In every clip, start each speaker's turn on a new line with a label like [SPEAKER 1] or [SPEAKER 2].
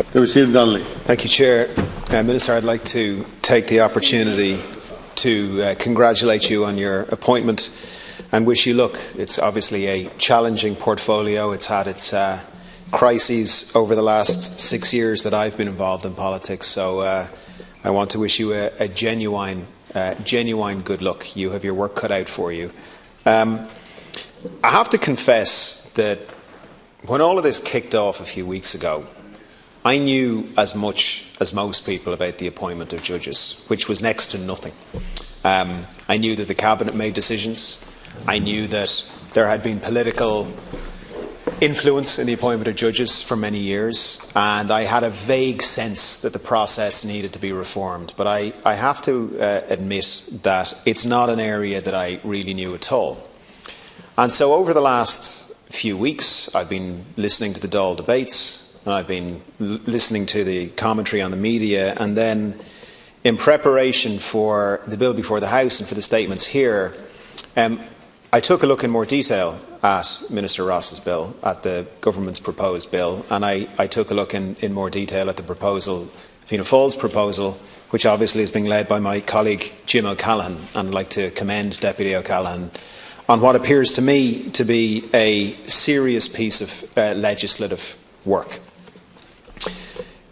[SPEAKER 1] Donnelly.
[SPEAKER 2] Thank you, Chair. Minister, I'd like to take the opportunity to congratulate you on your appointment and wish you luck. It's obviously a challenging portfolio. It's had its crises over the last 6 years that I've been involved in politics, so I want to wish you a genuine good luck. You have your work cut out for you. I have to confess that when all of this kicked off a few weeks ago, I knew as much as most people about the appointment of judges, which was next to nothing. I knew that the Cabinet made decisions. I knew that there had been political influence in the appointment of judges for many years, and I had a vague sense that the process needed to be reformed. But I have to admit that it's not an area that I really knew at all. And so over the last few weeks, I've been listening to the Dáil debates, and I've been listening to the commentary on the media, and then in preparation for the bill before the House and for the statements here, I took a look in more detail at Minister Ross's bill, at the government's proposed bill, and I took a look in more detail at the proposal, Fianna Fáil's proposal, which obviously is being led by my colleague Jim O'Callaghan, and I'd like to commend Deputy O'Callaghan on what appears to me to be a serious piece of legislative work.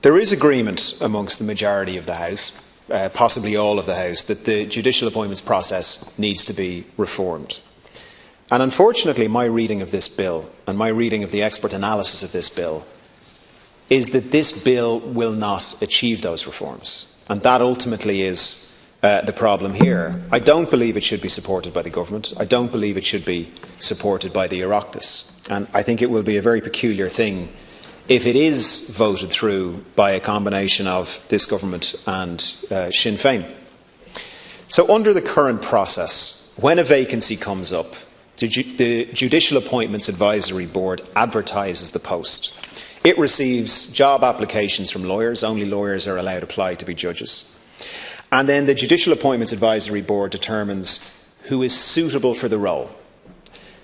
[SPEAKER 2] There is agreement amongst the majority of the House, possibly all of the House, that the judicial appointments process needs to be reformed. And unfortunately, my reading of this bill and my reading of the expert analysis of this bill is that this bill will not achieve those reforms. And that ultimately is the problem here. I don't believe it should be supported by the government. I don't believe it should be supported by the Oireachtas. And I think it will be a very peculiar thing if it is voted through by a combination of this government and Sinn Féin. So under the current process, when a vacancy comes up, the Judicial Appointments Advisory Board advertises the post. It receives job applications from lawyers. Only lawyers are allowed to apply to be judges. And then the Judicial Appointments Advisory Board determines who is suitable for the role.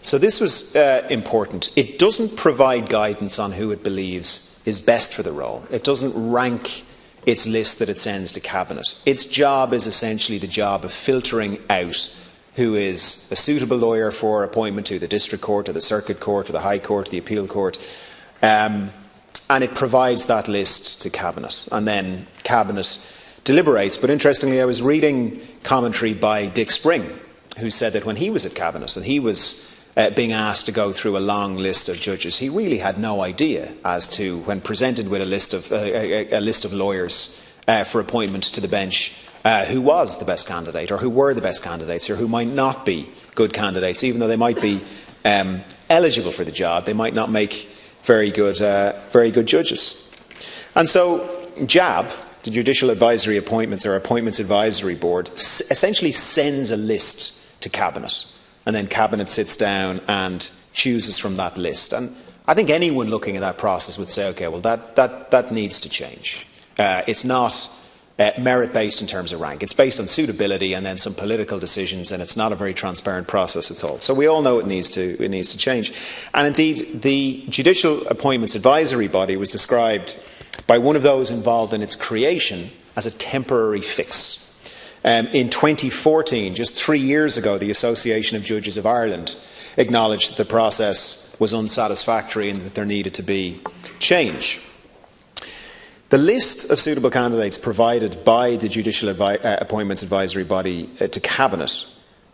[SPEAKER 2] So this was important. It doesn't provide guidance on who it believes is best for the role. It doesn't rank its list that it sends to Cabinet. Its job is essentially the job of filtering out who is a suitable lawyer for appointment to the District Court, or the Circuit Court, or the High Court, the Appeal Court. And it provides that list to Cabinet. And then Cabinet deliberates. But interestingly, I was reading commentary by Dick Spring, who said that when he was at Cabinet and he was being asked to go through a long list of judges, he really had no idea as to, when presented with a list of lawyers for appointment to the bench, who was the best candidate, or who were the best candidates, or who might not be good candidates, even though they might be eligible for the job. They might not make very good judges. And so JAB, the Judicial Advisory Appointments, or Appointments Advisory Board, essentially sends a list to Cabinet, and then Cabinet sits down and chooses from that list. And I think anyone looking at that process would say, OK, well, that needs to change. It's not merit-based in terms of rank. It's based on suitability and then some political decisions, and it's not a very transparent process at all. So we all know it needs to change. And indeed, the Judicial Appointments Advisory Body was described by one of those involved in its creation as a temporary fix. In 2014, just 3 years ago, the Association of Judges of Ireland acknowledged that the process was unsatisfactory and that there needed to be change. The list of suitable candidates provided by the Judicial Appointments Advisory Body to Cabinet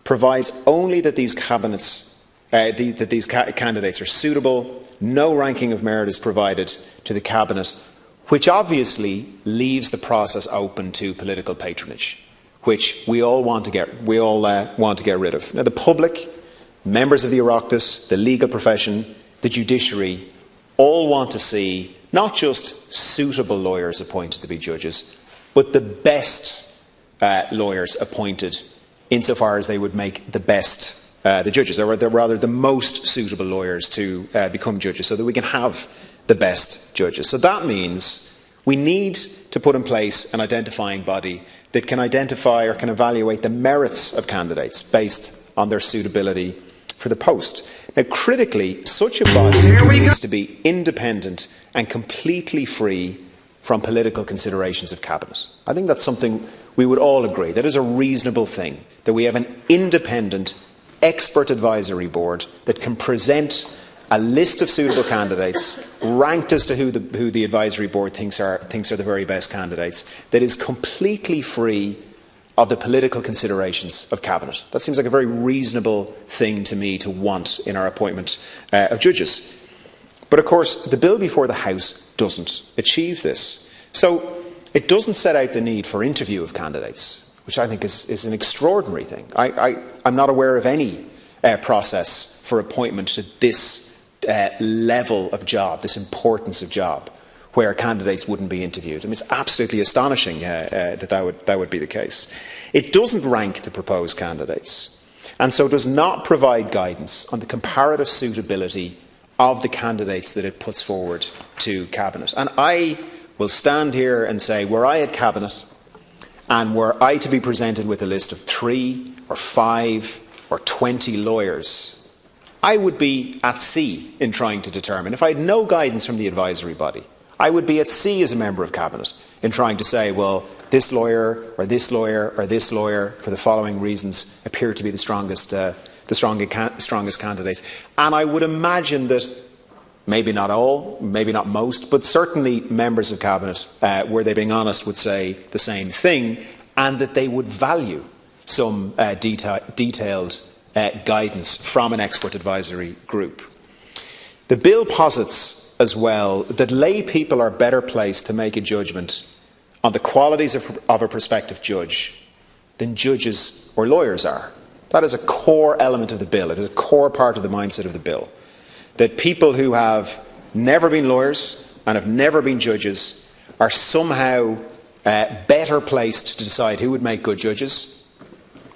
[SPEAKER 2] provides only that these candidates are suitable. No ranking of merit is provided to the Cabinet, which obviously leaves the process open to political patronage, which we all want to get rid of. Now, the public, members of the Oireachtas, the legal profession, the judiciary, all want to see not just suitable lawyers appointed to be judges, but the best lawyers appointed insofar as they would make the best the judges, or rather the most suitable lawyers to become judges, so that we can have the best judges. So that means we need to put in place an identifying body that can identify or can evaluate the merits of candidates based on their suitability for the post. Now, critically, such a body needs to be independent and completely free from political considerations of Cabinet. I think that's something we would all agree. That is a reasonable thing, that we have an independent expert advisory board that can present a list of suitable candidates, ranked as to who the advisory board thinks are the very best candidates, that is completely free of the political considerations of Cabinet. That seems like a very reasonable thing to me to want in our appointment of judges. But of course, the bill before the House doesn't achieve this. So it doesn't set out the need for interview of candidates, which I think is an extraordinary thing. I'm not aware of any process for appointment to this level of job, this importance of job, where candidates wouldn't be interviewed. I mean, it's absolutely astonishing that would be the case. It doesn't rank the proposed candidates, and so does not provide guidance on the comparative suitability of the candidates that it puts forward to Cabinet. And I will stand here and say, were I at Cabinet and were I to be presented with a list of 3 or 5 or 20 lawyers, I would be at sea in trying to determine. If I had no guidance from the advisory body, I would be at sea as a member of Cabinet in trying to say, well, this lawyer or this lawyer or this lawyer, for the following reasons, appear to be the strongest candidates. And I would imagine that maybe not all, maybe not most, but certainly members of Cabinet, were they being honest, would say the same thing, and that they would value some detailed guidance from an expert advisory group. The bill posits as well that lay people are better placed to make a judgment on the qualities of a prospective judge than judges or lawyers are. That is a core element of the bill. It is a core part of the mindset of the bill. That people who have never been lawyers and have never been judges are somehow better placed to decide who would make good judges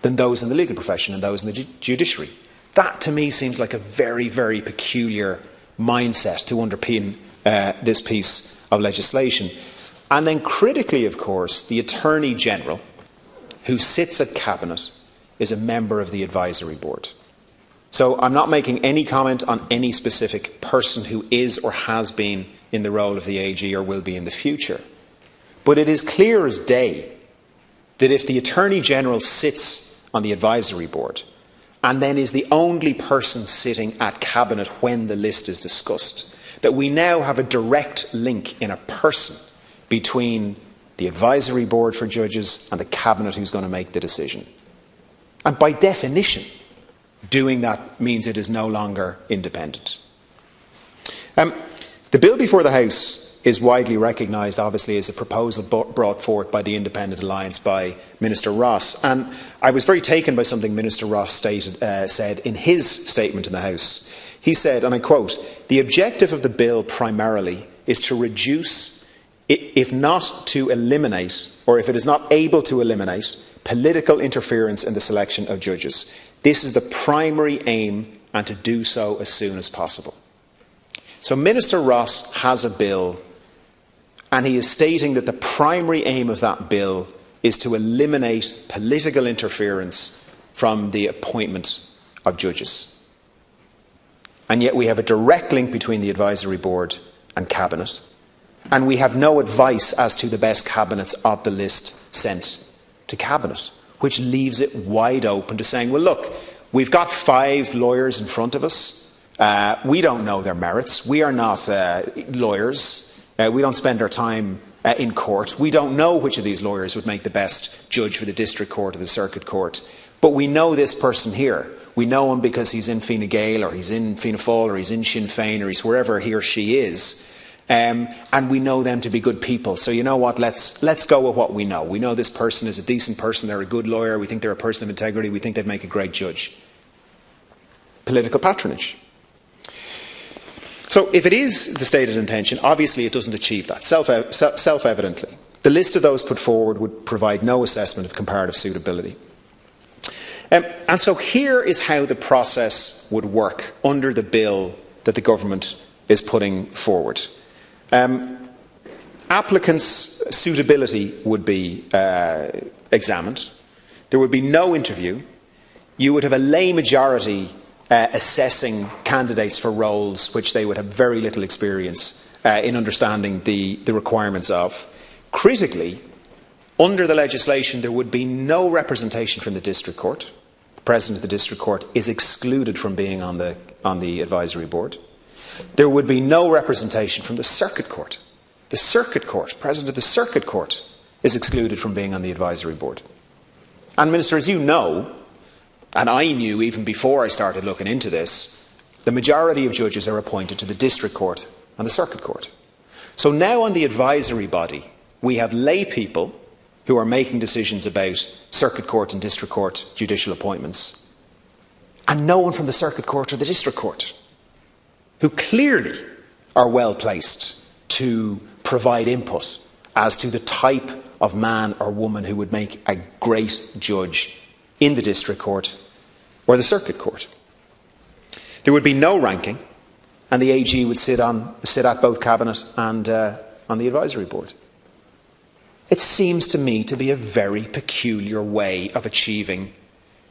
[SPEAKER 2] than those in the legal profession and those in the judiciary. That, to me, seems like a very, very peculiar mindset to underpin this piece of legislation. And then critically, of course, the Attorney General, who sits at Cabinet, is a member of the advisory board. So I'm not making any comment on any specific person who is or has been in the role of the AG or will be in the future. But it is clear as day that if the Attorney General sits on the advisory board and then is the only person sitting at Cabinet when the list is discussed, that we now have a direct link in a person between the advisory board for judges and the Cabinet who's going to make the decision. And by definition, doing that means it is no longer independent. The bill before the House is widely recognised, obviously, as a proposal brought forth by the Independent Alliance by Minister Ross. And I was very taken by something Minister Ross said in his statement in the House. He said, and I quote, "The objective of the bill primarily is to reduce, if not to eliminate, or if it is not able to eliminate, political interference in the selection of judges. This is the primary aim, and to do so as soon as possible." So Minister Ross has a bill, and he is stating that the primary aim of that bill is to eliminate political interference from the appointment of judges. And yet we have a direct link between the advisory board and Cabinet, and we have no advice as to the best cabinets of the list sent to Cabinet, which leaves it wide open to saying, well, look, we've got 5 lawyers in front of us. We don't know their merits. We are not lawyers. We don't spend our time in court. We don't know which of these lawyers would make the best judge for the district court or the circuit court. But we know this person here. We know him because he's in Fine Gael or he's in Fianna Fail or he's in Sinn Féin or he's wherever he or she is. And we know them to be good people. So you know what, let's go with what we know. We know this person is a decent person, they're a good lawyer, we think they're a person of integrity, we think they'd make a great judge. Political patronage. So if it is the stated intention, obviously it doesn't achieve that, self-evidently. The list of those put forward would provide no assessment of comparative suitability. And so here is how the process would work under the bill that the government is putting forward. Applicants' suitability would be examined. There would be no interview. You would have a lay majority assessing candidates for roles which they would have very little experience in understanding the requirements of. Critically, under the legislation, there would be no representation from the District Court. The President of the District Court is excluded from being on the advisory board. There would be no representation from the Circuit Court. The Circuit Court, President of the Circuit Court, is excluded from being on the advisory board. And Minister, as you know, and I knew even before I started looking into this, the majority of judges are appointed to the District Court and the Circuit Court. So now on the advisory body, we have lay people who are making decisions about Circuit Court and District Court judicial appointments, and no one from the Circuit Court or the District Court, who clearly are well placed to provide input as to the type of man or woman who would make a great judge in the District Court or the Circuit Court. There would be no ranking, and the AG would sit at both Cabinet and on the advisory board. It seems to me to be a very peculiar way of achieving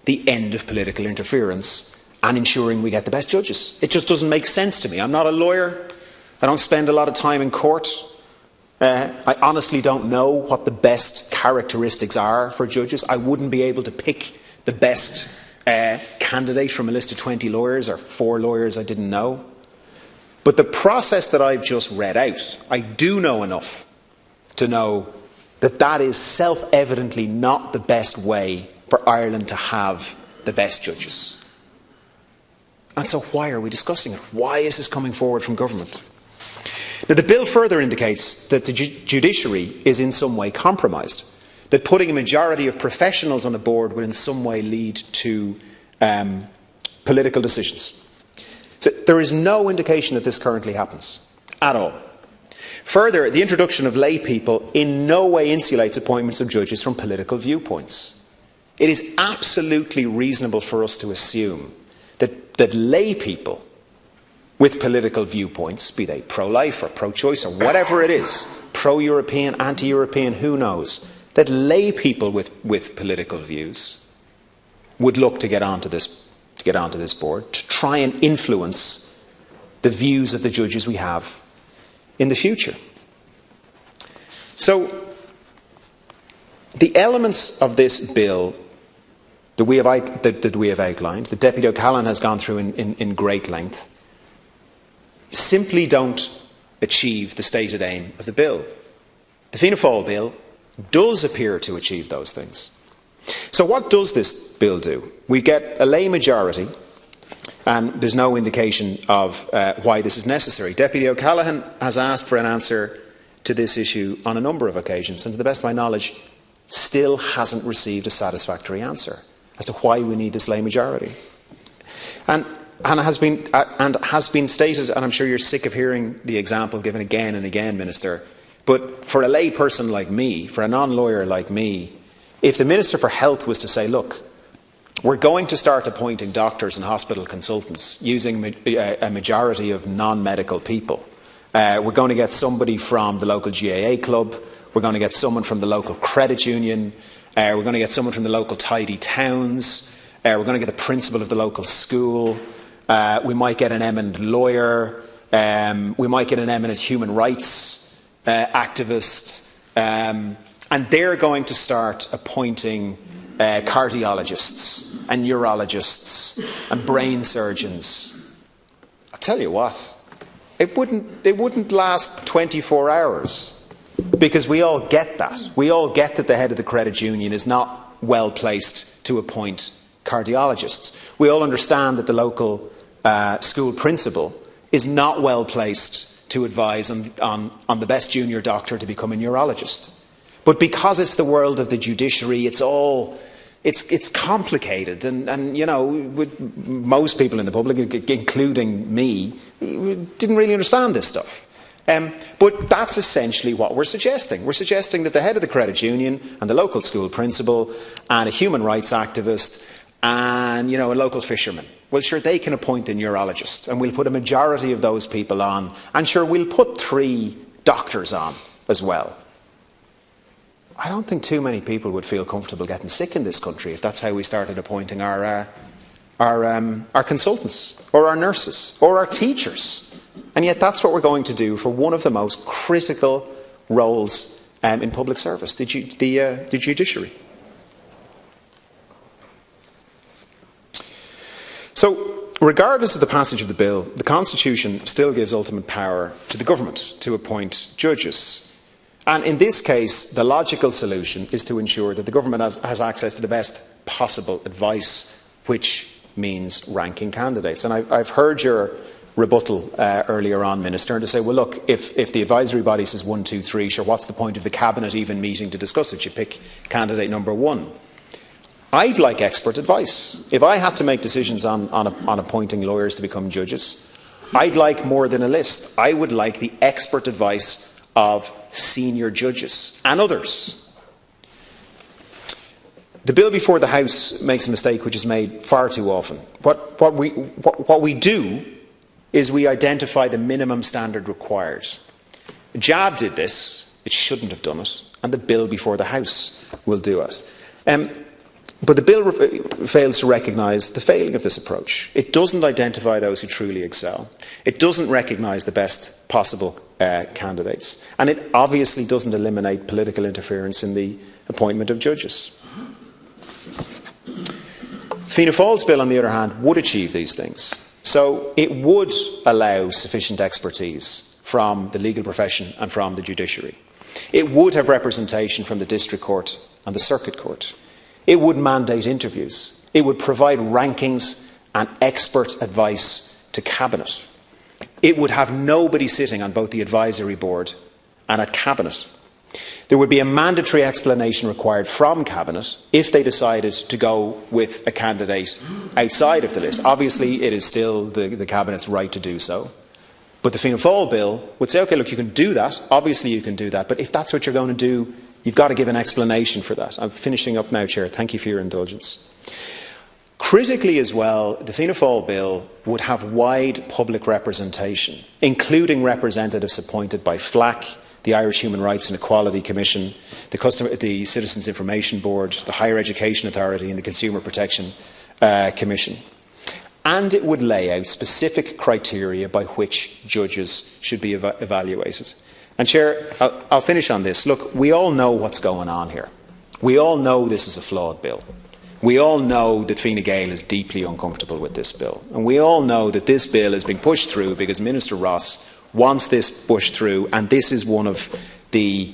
[SPEAKER 2] the end of political interference and ensuring we get the best judges. It just doesn't make sense to me. I'm not a lawyer. I don't spend a lot of time in court. I honestly don't know what the best characteristics are for judges. I wouldn't be able to pick the best candidate from a list of 20 lawyers or 4 lawyers I didn't know. But the process that I've just read out, I do know enough to know that that is self-evidently not the best way for Ireland to have the best judges. And so why are we discussing it? Why is this coming forward from government? Now, the bill further indicates that the judiciary is in some way compromised, that putting a majority of professionals on the board would in some way lead to political decisions. So there is no indication that this currently happens at all. Further, the introduction of lay people in no way insulates appointments of judges from political viewpoints. It is absolutely reasonable for us to assume that lay people with political viewpoints, be they pro-life or pro-choice or whatever it is, pro-European, anti-European, who knows, that lay people with political views would look to get onto this board, to try and influence the views of the judges we have in the future. So, the elements of this bill that we have outlined, that Deputy O'Callaghan has gone through in great length, simply don't achieve the stated aim of the bill. The Fianna Fail bill does appear to achieve those things. So what does this bill do? We get a lay majority, and there's no indication of why this is necessary. Deputy O'Callaghan has asked for an answer to this issue on a number of occasions, and to the best of my knowledge, still hasn't received a satisfactory answer as to why we need this lay majority. And has been stated, and I'm sure you're sick of hearing the example given again and again, Minister, but for a lay person like me, for a non-lawyer like me, if the Minister for Health was to say, look, we're going to start appointing doctors and hospital consultants using a majority of non-medical people. We're going to get somebody from the local GAA club. We're going to get someone from the local credit union. We're going to get someone from the local tidy towns. We're going to get the principal of the local school. We might get an eminent lawyer. We might get an eminent human rights activist. And they're going to start appointing cardiologists and neurologists and brain surgeons. I'll tell you what, it wouldn't last 24 hours, because we all get that. We all get that the head of the credit union is not well placed to appoint cardiologists. We all understand that the local school principal is not well placed to advise on the best junior doctor to become a neurologist. But because it's the world of the judiciary, it's complicated, and you know, most people in the public, including me, didn't really understand this stuff. But that's essentially what we're suggesting. We're suggesting that the head of the credit union and the local school principal and a human rights activist and, you know, a local fisherman, well, sure, they can appoint a neurologist, and we'll put a majority of those people on, and sure, we'll put 3 doctors on as well. I don't think too many people would feel comfortable getting sick in this country if that's how we started appointing our consultants, or our nurses, or our teachers, And yet that's what we're going to do for one of the most critical roles in public service, the judiciary. So, regardless of the passage of the bill, the Constitution still gives ultimate power to the government to appoint judges. And in this case, the logical solution is to ensure that the government has access to the best possible advice, which means ranking candidates. And I've heard your rebuttal earlier on, Minister, and to say, well, look, if the advisory body says 1, 2, 3, sure, what's the point of the Cabinet even meeting to discuss it? You pick candidate number 1. I'd like expert advice. If I had to make decisions on appointing lawyers to become judges, I'd like more than a list. I would like the expert advice of senior judges and others. The bill before the House makes a mistake which is made far too often. What we do is we identify the minimum standard required. JAB did this, it shouldn't have done it, and the bill before the House will do it. But the bill fails to recognise the failing of this approach. It doesn't identify those who truly excel. It doesn't recognise the best possible candidates. And it obviously doesn't eliminate political interference in the appointment of judges. Fianna Fáil's bill, on the other hand, would achieve these things. So it would allow sufficient expertise from the legal profession and from the judiciary. It would have representation from the district court and the circuit court. It would mandate interviews. It would provide rankings and expert advice to Cabinet. It would have nobody sitting on both the advisory board and at Cabinet. There would be a mandatory explanation required from Cabinet if they decided to go with a candidate outside of the list. Obviously, it is still the Cabinet's right to do so. But the Fianna Fáil bill would say, OK, look, you can do that. Obviously, you can do that. But if that's what you're going to do, you've got to give an explanation for that. I'm finishing up now, Chair. Thank you for your indulgence. Critically as well, the Fianna Fáil bill would have wide public representation, including representatives appointed by FLAC, the Irish Human Rights and Equality Commission, the Citizens Information Board, the Higher Education Authority and the Consumer Protection Commission. And it would lay out specific criteria by which judges should be evaluated. And Chair, I'll finish on this. Look, we all know what's going on here. We all know this is a flawed bill. We all know that Fine Gael is deeply uncomfortable with this bill. And we all know that this bill is being pushed through because Minister Ross wants this pushed through, and this is one of the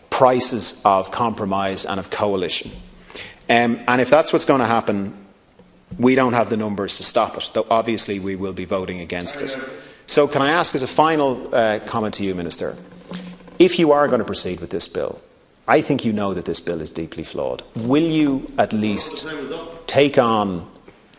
[SPEAKER 2] prices of compromise and of coalition. And if that's what's going to happen, we don't have the numbers to stop it, though obviously we will be voting against it. So can I ask as a final comment to you, Minister, if you are going to proceed with this bill, I think you know that this bill is deeply flawed. Will you at least take on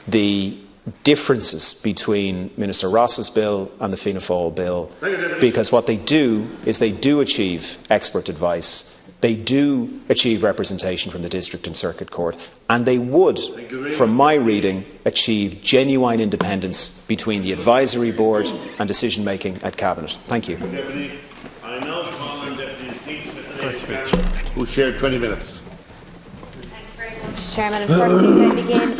[SPEAKER 2] the differences between Minister Ross's bill and the Fianna Fáil bill? Because what they do is they do achieve expert advice, they do achieve representation from the district and circuit court, and they would, from my reading, achieve genuine independence between the advisory board and decision making at Cabinet. Thank you.
[SPEAKER 1] Who shared 20 minutes.
[SPEAKER 3] Thanks very much, Chairman. And firstly, can I begin